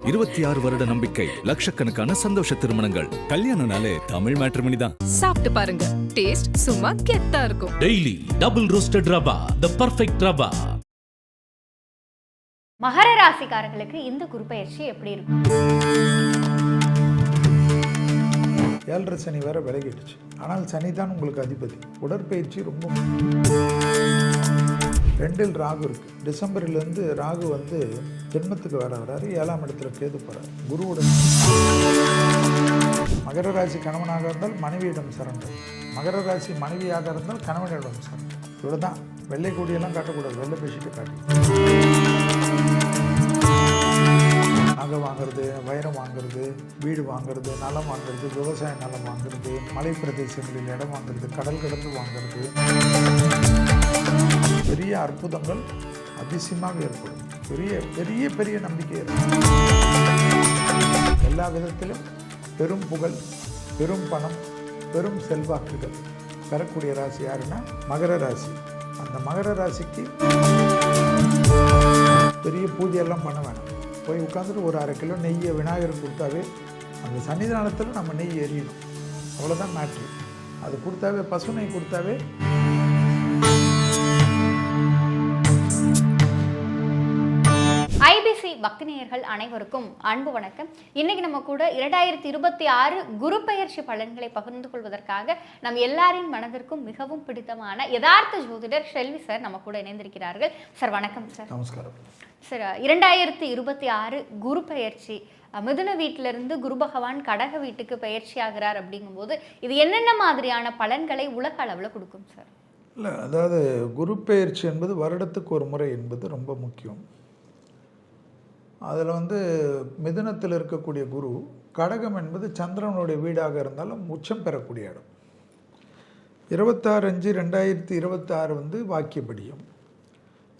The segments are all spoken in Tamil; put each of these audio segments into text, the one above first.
26 வருட நம்பிக்கை, லட்சக்கணக்கான சந்தோஷ திருமணங்கள். கல்யாணம்னாலே தமிழ் மேட்ரிமோனி தான். சாப்பிட்டு பாருங்க, டேஸ்ட் சும்மா கெத்தா இருக்கும். டெய்லி டபுள் ரோஸ்டட் ரவா, தி பெர்ஃபெக்ட் ரவா. மகர ராசிக்காரர்களுக்கு இந்த குருப்பெயர்ச்சி எப்படி இருக்கும்? 7.5 சனி வேற விலகிடுச்சு. ஆனால் சனி தான் உங்களுக்கு அதிபதி. உடற்பயிற்சி ரொம்ப 2ல் ராகு இருக்கு. டிசம்பர்லேருந்து ராகு வந்து ஜென்மத்துக்கு வராரு. 7ஆம் இடத்துல கேது போறாரு. குருவுடன் மகர ராசி கணவனாக இருந்தால் மனைவியிடம் சரண்டர். மகர ராசி மனைவியாக இருந்தால் கணவனிடம் சரண்டர். இவ்வளோ தான். வெள்ளை கொடியெல்லாம் காட்டக்கூடாது. வெள்ளை பேசிட்டு காட்டி நகை வாங்குறது, வைரம் வாங்குறது, வீடு வாங்குறது, நிலம் வாங்குறது, விவசாய நிலம் வாங்குறது, மலை பிரதேசங்களில் இடம் வாங்குறது, கடல் கடந்து வாங்குறது, பெரிய அற்புதங்கள் அதிசயமாக ஏற்படும். பெரிய பெரிய பெரிய நம்பிக்கை ஏற்படும். எல்லா விதத்திலும் பெரும் புகழ், பெரும் பணம், பெரும் செல்வாக்குகள் பெறக்கூடிய ராசி யாருன்னா மகர ராசி. அந்த மகர ராசிக்கு பெரிய பூஜையெல்லாம் பண்ண வேணாம். போய் உட்காந்துட்டு ஒரு 1/2 கிலோ நெய்யை விநாயகருக்கு கொடுத்தாவே அந்த சன்னிதானத்தில் நம்ம நெய் எரியணும். அவ்வளோதான் மேட்ரு. அது கொடுத்தாவே, பசு நெய் கொடுத்தாவே. ஐபிசி பக்தி நேயர்கள் அனைவருக்கும் அன்பு வணக்கம். இன்னைக்கு நம்ம கூட 2026 குரு பெயர்ச்சி பலன்களை பகிர்ந்து கொள்வதற்காக நம் எல்லாரின் மனதிற்கும் மிகவும் பிடித்தமான யதார்த்த ஜோதிடர் ஷெல்வி சார் நம்ம கூட இணைந்திருக்கிறார்கள். சார் வணக்கம் சார். நமஸ்காரம் சார். 2026 குரு பெயர்ச்சி, மிதுன வீட்டிலிருந்து குரு பகவான் கடக வீட்டுக்கு பயிற்சி ஆகிறார். அப்படிங்கும்போது இது என்னென்ன மாதிரியான பலன்களை உலக அளவில் கொடுக்கும் சார்? இல்லை, அதாவது குரு பெயர்ச்சி என்பது வருடத்துக்கு ஒரு முறை என்பது ரொம்ப முக்கியம். அதில் வந்து மிதுனத்தில் இருக்கக்கூடிய குரு, கடகம் என்பது சந்திரனுடைய வீடாக இருந்தாலும் உச்சம் பெறக்கூடிய இடம். 26/5/2026 வந்து வாக்கியப்படியும்,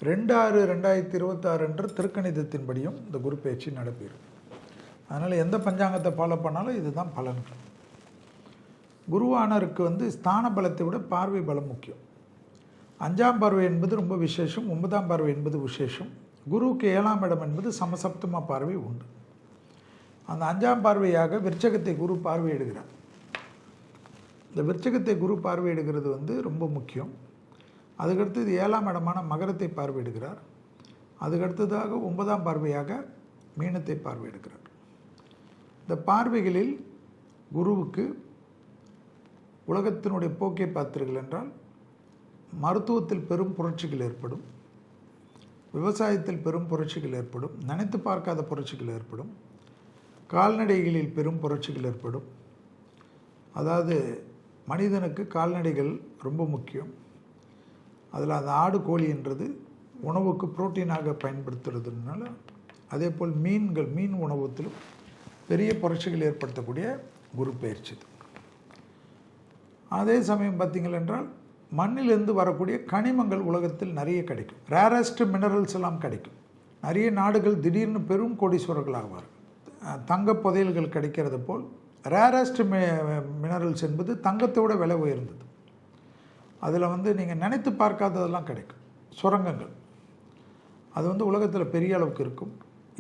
2/6/2026 என்ற திருக்கணிதத்தின்படியும் இந்த குரு பயிற்சி நடப்பிடும். அதனால் எந்த பஞ்சாங்கத்தை ஃபாலோ பண்ணாலும் இதுதான் பலன்கள். குருவானருக்கு வந்து ஸ்தான பலத்தை விட பார்வை பலம் முக்கியம். 5ஆம் பார்வை என்பது ரொம்ப விசேஷம். 9ஆம் பார்வை என்பது விசேஷம். குருவுக்கு 7ஆம் இடம் என்பது சமசப்தம பார்வை உண்டு. அந்த 5ஆம் பார்வையாக விருச்சகத்தை குரு பார்வையிடுகிறார். இந்த விருச்சகத்தை குரு பார்வையிடுகிறது வந்து ரொம்ப முக்கியம். அதுக்கடுத்தது 7ஆம் இடமான மகரத்தை பார்வையிடுகிறார். அதுக்கடுத்ததாக 9ஆம் பார்வையாக மீனத்தை பார்வையிடுகிறார். இந்த பார்வைகளில் குருவுக்கு உலகத்தினுடைய போக்கை பார்த்தீர்கள் என்றால் மருத்துவத்தில் பெரும் புரட்சிகள் ஏற்படும், விவசாயத்தில் பெரும் புரட்சிகள் ஏற்படும், நினைத்து பார்க்காத புரட்சிகள் ஏற்படும், கால்நடைகளில் பெரும் புரட்சிகள் ஏற்படும். அதாவது மனிதனுக்கு கால்நடைகள் ரொம்ப முக்கியம். அதில் அந்த ஆடு கோழி என்றது உணவுக்கு புரோட்டீனாக பயன்படுத்துறதுனால, அதே போல் மீன்கள், மீன் உணவத்திலும் பெரிய புரட்சிகள் ஏற்படுத்தக்கூடிய குரு பயிற்சி. அதே சமயம் பார்த்தீங்கள் என்றால் மண்ணிலிருந்து வரக்கூடிய கனிமங்கள் உலகத்தில் நிறைய கிடைக்கும். ரேரஸ்ட் மினரல்ஸ் எல்லாம் கிடைக்கும். நிறைய நாடுகள் திடீர்னு பெரும் கோடீஸ்வரர்களாகுவார்கள். தங்க புதையல்கள் கிடைக்கிறது போல் ரேரஸ்ட் மினரல்ஸ் என்பது தங்கத்தோட விலை உயர்ந்தது. அதில் வந்து நீங்கள் நினைத்து பார்க்காததெல்லாம் கிடைக்கும். சுரங்கங்கள் அது வந்து உலகத்தில் பெரிய அளவுக்கு இருக்கும்.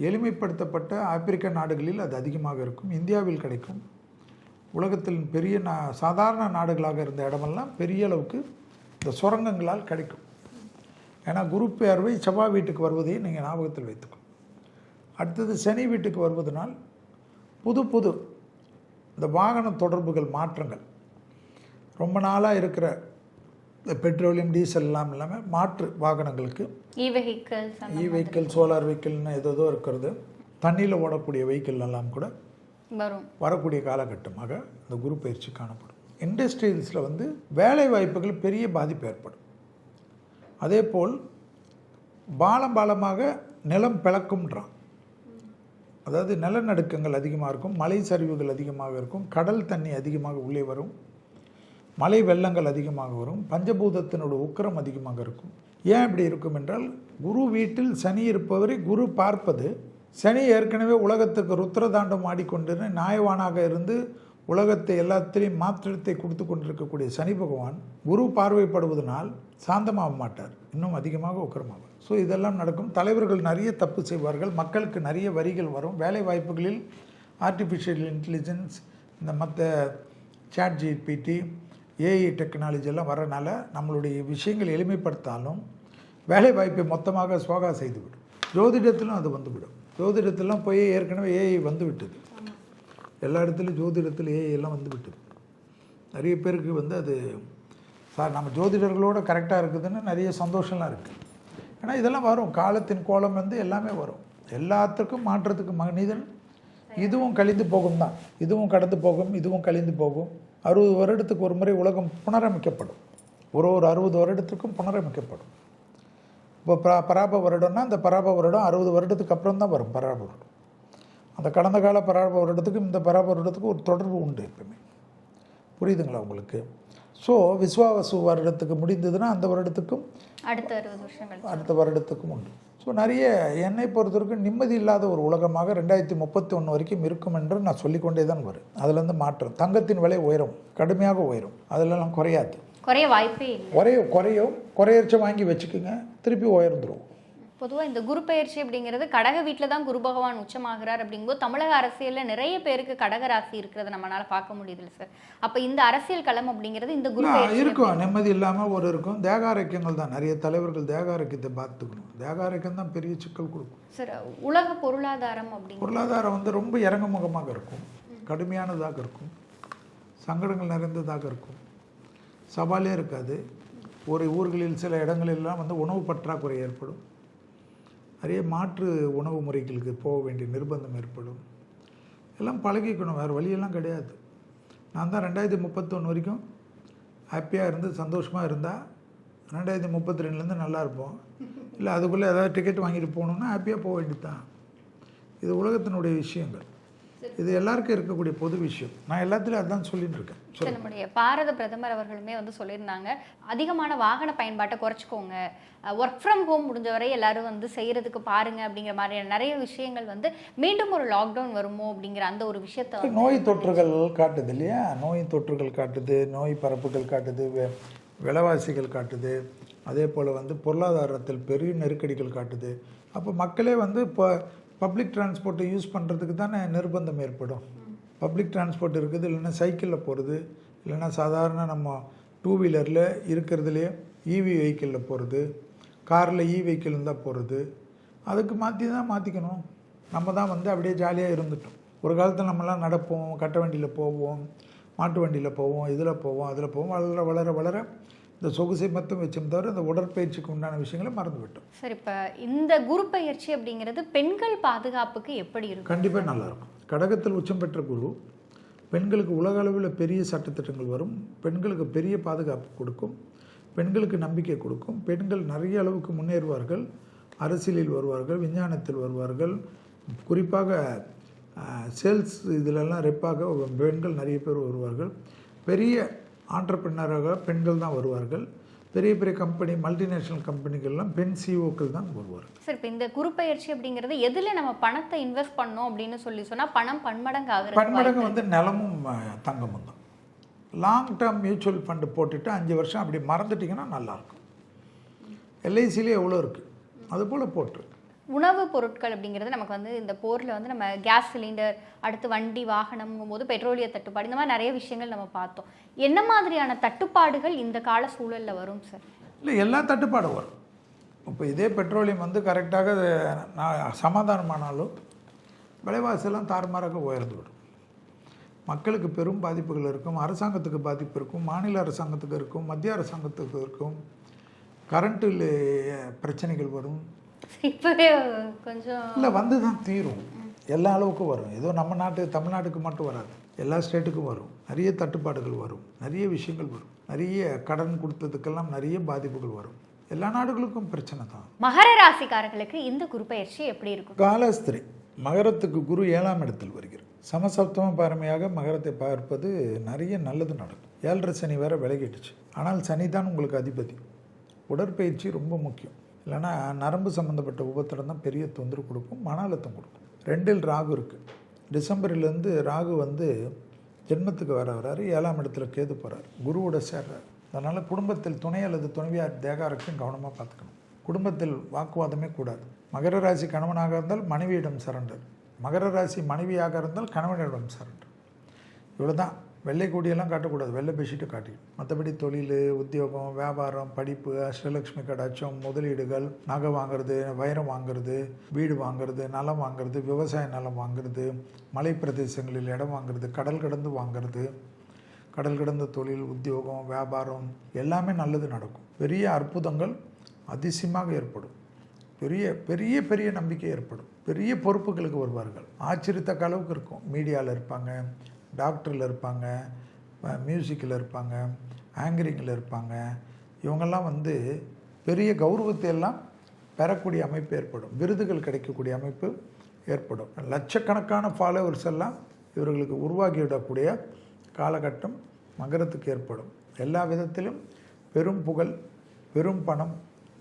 எளிமைப்படுத்தப்பட்ட ஆப்பிரிக்க நாடுகளில் அது அதிகமாக இருக்கும். இந்தியாவில் கிடைக்கும். உலகத்தில் பெரிய சாதாரண நாடுகளாக இருந்த இடமெல்லாம் பெரிய அளவுக்கு இந்த சுரங்கங்களால் கிடைக்கும். ஏன்னா குரு பார்வை செவ்வாய் வீட்டுக்கு வருவதையும் நீங்கள் ஞாபகத்தில் வைத்துக்கணும். அடுத்தது சனி வீட்டுக்கு வருவதனால் புது புது இந்த வாகன தொடர்புகள் மாற்றங்கள், ரொம்ப நாளாக இருக்கிற இந்த பெட்ரோலியம் டீசல் எல்லாம் இல்லாமல் மாற்று வாகனங்களுக்கு இ-வெஹிக்கிள், சோலார் வெஹிக்கிள்னு ஏதோ இருக்கிறது, தண்ணியில் ஓடக்கூடிய வெஹிக்கிள் எல்லாம் கூட வரக்கூடிய காலகட்டமாக இந்த குரு பயிற்சி காணப்படும். இண்டஸ்ட்ரியல்ஸில் வந்து வேலை வாய்ப்புகள் பெரிய பாதிப்பு ஏற்படும். அதே போல் பாலமாக நிலம் பிளக்கும்ன்றான். அதாவது நிலநடுக்கங்கள் அதிகமாக இருக்கும், மலை சரிவுகள் அதிகமாக இருக்கும், கடல் தண்ணி அதிகமாக உள்ளே வரும், மலை வெள்ளங்கள் அதிகமாக வரும், பஞ்சபூதத்தினோட உக்கிரம் அதிகமாக இருக்கும். ஏன் இப்படி இருக்கும் என்றால், குரு வீட்டில் சனி இருப்பவரை குரு பார்ப்பது, சனி ஏற்கனவே உலகத்துக்கு ருத்ரதாண்டம் ஆடிக்கொண்டு நியாயவானாக இருந்து உலகத்தை எல்லாத்திலையும் மாற்றத்தை கொடுத்து கொண்டிருக்கக்கூடிய சனி பகவான் குரு பார்வைப்படுவதனால் சாந்தமாக மாட்டார், இன்னும் அதிகமாக உக்கிரமாவார். ஸோ இதெல்லாம் நடக்கும். தலைவர்கள் நிறைய தப்பு செய்வார்கள், மக்களுக்கு நிறைய வரிகள் வரும். வேலை வாய்ப்புகளில் ஆர்டிஃபிஷியல் இன்டெலிஜென்ஸ், இந்த மற்ற சாட் ஜிபிடி, ஏஐ டெக்னாலஜி எல்லாம் வரனால நம்மளுடைய விஷயங்கள் எளிமைப்படுத்தாலும் வேலை வாய்ப்பை மொத்தமாக சோகா செய்துவிடும். ஜோதிடத்திலும் அது வந்துவிடும். ஜோதிடத்திலாம் போய் ஏற்கனவே ஏஐ வந்து விட்டது. எல்லா இடத்துலையும் ஜோதிடத்தில் ஏஐ எல்லாம் வந்து விட்டது. நிறைய பேருக்கு வந்து அது சார் நம்ம ஜோதிடர்களோட கரெக்டாக இருக்குதுன்னு நிறைய சந்தோஷம்லாம் இருக்குது. ஏன்னா இதெல்லாம் வரும், காலத்தின் கோலம் வந்து எல்லாமே வரும். எல்லாத்துக்கும் மாற்றத்துக்கு மனிதன் இதுவும் கழிந்து போகும் தான், இதுவும் கடந்து போகும், இதுவும் கழிந்து போகும். 60 வருடத்துக்கு ஒரு முறை உலகம் புனரமைக்கப்படும். ஒரு 60 வருடத்துக்கும் புனரமைக்கப்படும். இப்போ பராப வருடம்னா அந்த பராப வருடம் 60 வருடத்துக்கு அப்புறம் தான் வரும். பராப வருடம் அந்த கடந்த கால பராப வருடத்துக்கும் இந்த பராப வருடத்துக்கும் ஒரு தொடர்பு உண்டு எப்பவுமே. புரியுதுங்களா உங்களுக்கு? ஸோ விஸ்வாவசு வருடத்துக்கு முடிந்ததுன்னா அந்த வருடத்துக்கும் அடுத்த 60 வருஷங்கள் அடுத்த வருடத்துக்கும் உண்டு. ஸோ நிறைய என்னை பொறுத்தவரைக்கும் நிம்மதி இல்லாத ஒரு உலகமாக 2031 வரைக்கும் இருக்கும் என்று நான் சொல்லிக்கொண்டே தான் வரும். அதுலேருந்து மாற்றம். தங்கத்தின் விலை உயரும், கடுமையாக உயரும், அதிலெல்லாம் குறையாது, குறைய வாய்ப்பே இல்லை. குறையச்ச வாங்கி வச்சுக்கோங்க, திருப்பி உயர்ந்துடும். பொதுவாக இந்த குரு பெயர்ச்சி அப்படிங்கிறது கடக வீட்டில் தான் குரு பகவான் உச்சமாகிறார் அப்படிங்கும்போது தமிழக அரசியலில் நிறைய பேருக்கு கடக ராசி இருக்கிறத நம்மளால பார்க்க முடியுது சார். அப்போ இந்த அரசியல் களம் அப்படிங்கிறது இந்த குரு பெயர்ச்சி இருக்கும். நிம்மதி இல்லாமல் ஒரு இருக்கும். தேகாரோக்கியங்கள் தான் நிறைய தலைவர்கள் தேகாரோக்கியத்தை பார்த்துக்கணும். தேகாரோக்கியம் தான் பெரிய சிக்கல் கொடுக்கும் சார். உலக பொருளாதாரம் அப்படிங்கிற பொருளாதாரம் வந்து ரொம்ப இறங்குமுகமாக இருக்கும், கடுமையானதாக இருக்கும், சங்கடங்கள் நிறைந்ததாக இருக்கும், சவாலே இருக்காது. ஒரு ஊர்களில் சில இடங்களெல்லாம் வந்து உணவு பற்றாக்குறை ஏற்படும். நிறைய மாற்று உணவு முறைகளுக்கு போக வேண்டிய நிர்பந்தம் ஏற்படும். எல்லாம் பழகிக்கணும், வேறு வழியெல்லாம் கிடையாது. நான் தான் 2031 வரைக்கும் ஹாப்பியாக இருந்து சந்தோஷமாக இருந்தால் 2032 நல்லா இருப்போம். இல்லை அதுக்குள்ளே ஏதாவது டிக்கெட் வாங்கிட்டு போகணுன்னா ஹாப்பியாக போக வேண்டியது தான். இது உலகத்தினுடைய விஷயங்கள், இது எல்லாருக்கும் இருக்கக்கூடிய பொது விஷயம். நான் எல்லாத்துலேயும் அதுதான் சொல்லிட்டு இருக்கேன். நம்முடைய பாரத பிரதமர் அவர்களுமே வந்து சொல்லியிருந்தாங்க, அதிகமான வாகன பயன்பாட்டை குறைச்சிக்கோங்க, ஒர்க் ஃப்ரம் ஹோம் முடிஞ்சவரை எல்லாரும் வந்து செய்கிறதுக்கு பாருங்க அப்படிங்கிற மாதிரியான நிறைய விஷயங்கள் வந்து மீண்டும் ஒரு லாக்டவுன் வருமோ அப்படிங்கிற அந்த ஒரு விஷயத்தை நோய் தொற்றுகள் காட்டுது இல்லையா? நோய் தொற்றுகள் காட்டுது, நோய் பரப்புகள் காட்டுது, விலைவாசிகள் காட்டுது, அதே போல் வந்து பொருளாதாரத்தில் பெரிய நெருக்கடிகள் காட்டுது. அப்போ மக்களே வந்து இப்போ பப்ளிக் டிரான்ஸ்போர்ட்டை யூஸ் பண்ணுறதுக்கு தானே நிர்பந்தம் ஏற்படும். பப்ளிக் டிரான்ஸ்போர்ட் இருக்குது, இல்லைன்னா சைக்கிளில் போகிறது, இல்லைன்னா சாதாரண நம்ம 2 வீலரில் இருக்கிறதுலையே இவி வெஹிக்கிளில் போகிறது, காரில் வெஹிக்கிள் இருந்தால் போகிறது. அதுக்கு மாற்றிக்கணும். நம்ம தான் வந்து அப்படியே ஜாலியாக இருந்துட்டோம். ஒரு காலத்தில் நம்மலாம் நடப்போம், கட்ட வண்டியில் போவோம், மாட்டு வண்டியில் போவோம், இதில் போவோம், அதில் போவோம். வளர வளர வளர இந்த சொகுசை மட்டும் வச்சோம் தவிர இந்த உடற்பயிற்சிக்கு உண்டான விஷயங்களை மறந்து விட்டோம். சார், இப்போ இந்த குரு பயிற்சி அப்படிங்கிறது பெண்கள் பாதுகாப்புக்கு எப்படி இருக்கும்? கண்டிப்பாக நல்லாயிருக்கும். கடகத்தில் உச்சம் பெற்ற குரு பெண்களுக்கு உலக அளவில் பெரிய சட்டத்திட்டங்கள் வரும், பெண்களுக்கு பெரிய பாதுகாப்பு கொடுக்கும், பெண்களுக்கு நம்பிக்கை கொடுக்கும். பெண்கள் நிறைய அளவுக்கு முன்னேறுவார்கள், அரசியலில் வருவார்கள், விஞ்ஞானத்தில் வருவார்கள். குறிப்பாக சேல்ஸ் இதிலெல்லாம் ரெப்பாக பெண்கள் நிறைய பேர் வருவார்கள். பெரிய ஆண்டர்பிரினராக பெண்கள் தான் வருவார்கள். பெரிய பெரிய கம்பெனி, மல்டிநேஷ்னல் கம்பெனிகள்லாம் பெண் சிஓக்கள் தான் வருவார்கள். சார், இப்போ இந்த குரு பயிற்சி அப்படிங்கிறது எதில் நம்ம பணத்தை இன்வெஸ்ட் பண்ணோம் அப்படின்னு சொன்னால் பணம் பன்மடங்கு ஆகுது. பன்மடங்கு வந்து நிலமும் தங்கமும் தான். லாங் டேர்ம் மியூச்சுவல் ஃபண்டு போட்டுட்டு 5 வருஷம் அப்படி மறந்துட்டிங்கன்னா நல்லாயிருக்கும். எல்ஐசிலே எவ்வளோ இருக்குது, அதுபோல் போட்டு. உணவுப் பொருட்கள் அப்படிங்கிறது நமக்கு வந்து இந்த போரில் வந்து நம்ம கேஸ் சிலிண்டர், அடுத்து வண்டி வாகனம்ங்கும் போது பெட்ரோலிய தட்டுப்பாடு, இந்த மாதிரி நிறைய விஷயங்கள் நம்ம பார்த்தோம். என்ன மாதிரியான தட்டுப்பாடுகள் இந்த கால சூழலில் வரும் சார்? இல்லை, எல்லா தட்டுப்பாடும் வரும். இப்போ இதே பெட்ரோலியம் வந்து கரெக்டாக சமாதானமானாலும் விலைவாசியெல்லாம் தாறுமாறாக உயர்ந்து விடும். மக்களுக்கு பெரும் பாதிப்புகள் இருக்கும். அரசாங்கத்துக்கு பாதிப்பு இருக்கும், மாநில அரசாங்கத்துக்கு இருக்கும், மத்திய அரசாங்கத்துக்கு இருக்கும். கரண்ட்டில் பிரச்சனைகள் வரும். இப்போவே கொஞ்சம் இல்லை வந்து தான் தீரும். எல்லா அளவுக்கும் வரும். ஏதோ நம்ம தமிழ்நாட்டுக்கு மட்டும் வராது, எல்லா ஸ்டேட்டுக்கும் வரும். நிறைய தட்டுப்பாடுகள் வரும், நிறைய விஷயங்கள் வரும். நிறைய கடன் கொடுத்ததுக்கெல்லாம் நிறைய பாதிப்புகள் வரும். எல்லா நாடுகளுக்கும் பிரச்சனை தான். மகர ராசிக்காரர்களுக்கு இந்த குரு பயிற்சி எப்படி இருக்கும்? காலஸ்திரி மகரத்துக்கு குரு 7ஆம் இடத்தில் வருகிறது. சமசப்தம பாரமையாக மகரத்தை பார்ப்பது நிறைய நல்லது நடக்கும். 7.5 சனி வேறு விலகிடுச்சு. ஆனால் சனி தான் உங்களுக்கு அதிபதி. உடற்பயிற்சி ரொம்ப முக்கியம். இல்லைன்னா நரம்பு சம்மந்தப்பட்ட உபத்திரம் தான் பெரிய தொந்தரவு கொடுக்கும், மன அழுத்தம் கொடுக்கும். 2இல் ராகு இருக்குது. டிசம்பரிலேருந்து ராகு வந்து ஜென்மத்துக்கு வராரு, 7ஆம் இடத்துல கேது போகிறார், குருவோட சேர்றார். அதனால் குடும்பத்தில் துணை அல்லது துணைவியார் தேகாரத்தையும் கவனமாக பார்த்துக்கணும். குடும்பத்தில் வாக்குவாதமே கூடாது. மகர ராசி கணவனாக இருந்தால் மனைவியிடம் சரண்டர், மகர ராசி மனைவியாக இருந்தால் கணவனிடம் சரண்டர். இவ்வளோ தான். வெள்ளை கொடியெல்லாம் காட்டக்கூடாது, வெள்ளை பெட்ஷீட்டை காட்டிக்கணும். மற்றபடி தொழில், உத்தியோகம், வியாபாரம், படிப்பு, அஷ்டலக்ஷ்மி கடாட்சம், முதலீடுகள், நகை வாங்குறது, வைரம் வாங்குறது, வீடு வாங்குறது, நிலம் வாங்குறது, விவசாய நிலம் வாங்குறது, மலை பிரதேசங்களில் இடம் வாங்குறது, கடல் கடந்து வாங்குறது, கடல் கடந்த தொழில், உத்தியோகம், வியாபாரம் எல்லாமே நல்லது நடக்கும். பெரிய அற்புதங்கள் அதிசயமாக ஏற்படும். பெரிய பெரிய பெரிய நம்பிக்கை ஏற்படும். பெரிய பொறுப்புகளுக்கு வருவார்கள். ஆச்சரியத்தக்க அளவுக்கு இருக்கும். மீடியாவில் இருப்பாங்க, டாக்டரில் இருப்பாங்க, மியூசிக்கில் இருப்பாங்க, ஆங்கரிங்கில் இருப்பாங்க. இவங்கெல்லாம் வந்து பெரிய கௌரவத்தை எல்லாம் பெறக்கூடிய அமைப்பு ஏற்படும். விருதுகள் கிடைக்கக்கூடிய அமைப்பு ஏற்படும். லட்சக்கணக்கான ஃபாலோவர்ஸ் எல்லாம் இவர்களுக்கு உருவாகிவிடக்கூடிய காலகட்டம் மகரத்துக்கு ஏற்படும். எல்லா விதத்திலும் பெரும் புகழ், பெரும் பணம்,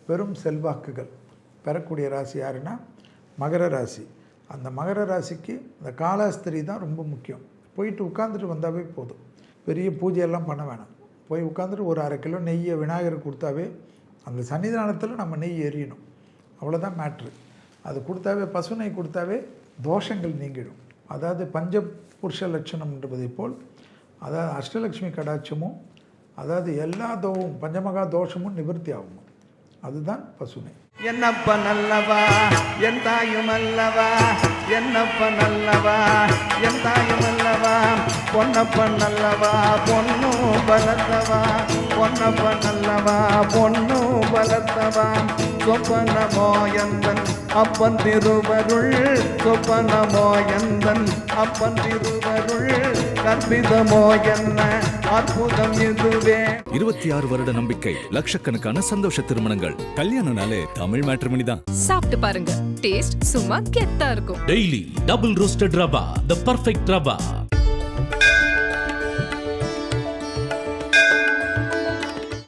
பெரும் செல்வாக்குகள் பெறக்கூடிய ராசி யாருன்னா மகர ராசி. அந்த மகர ராசிக்கு இந்த காலாஸ்திரி தான் ரொம்ப முக்கியம். போயிட்டு உட்காந்துட்டு வந்தாவே போதும். பெரிய பூஜையெல்லாம் பண்ண வேணாம். போய் உட்காந்துட்டு ஒரு 1/2 கிலோ நெய்யை விநாயகருக்கு கொடுத்தாவே, அந்த சன்னிதானத்தில் நம்ம நெய் எரியணும், அவ்வளோதான் மேட்ரு. அது கொடுத்தாவே, பசு நெய் கொடுத்தாவே தோஷங்கள் நீங்கிடும். அதாவது பஞ்சபுருஷ லட்சணம் என்பதை போல், அதாவது அஷ்டலக்ஷ்மி கடாட்சமும், அதாவது எல்லா பஞ்சமகா தோஷமும் நிவர்த்தி ஆகும். அதுதான் பசுனை. என்னப்ப நல்லவா என் தாயும் அல்லவா, என்னப்ப நல்லவா என் தாயும் அல்லவா, பொன்னப்ப நல்லவா பொண்ணு பலத்தவா, பொன்னப்ப நல்லவா பொண்ணு பலத்தவா, சொப்பனமோ எந்தன் அப்பன் திருவருள், சொப்பனமோ எந்தன் அப்பன் திருவருள், கற்பிதமோ என்ன அற்புதம் இதுவே. 26 வருட நம்பிக்கை, லட்சக்கணக்கான சந்தோஷ திருமணங்கள். கல்யாணம்னாலே தமிழ் மேட்ரிமனி தான். சாப்பிட்டு பாருங்க, டேஸ்ட் சும்மா கெத்தா இருக்கும். Daily double roasted rava, the perfect rava.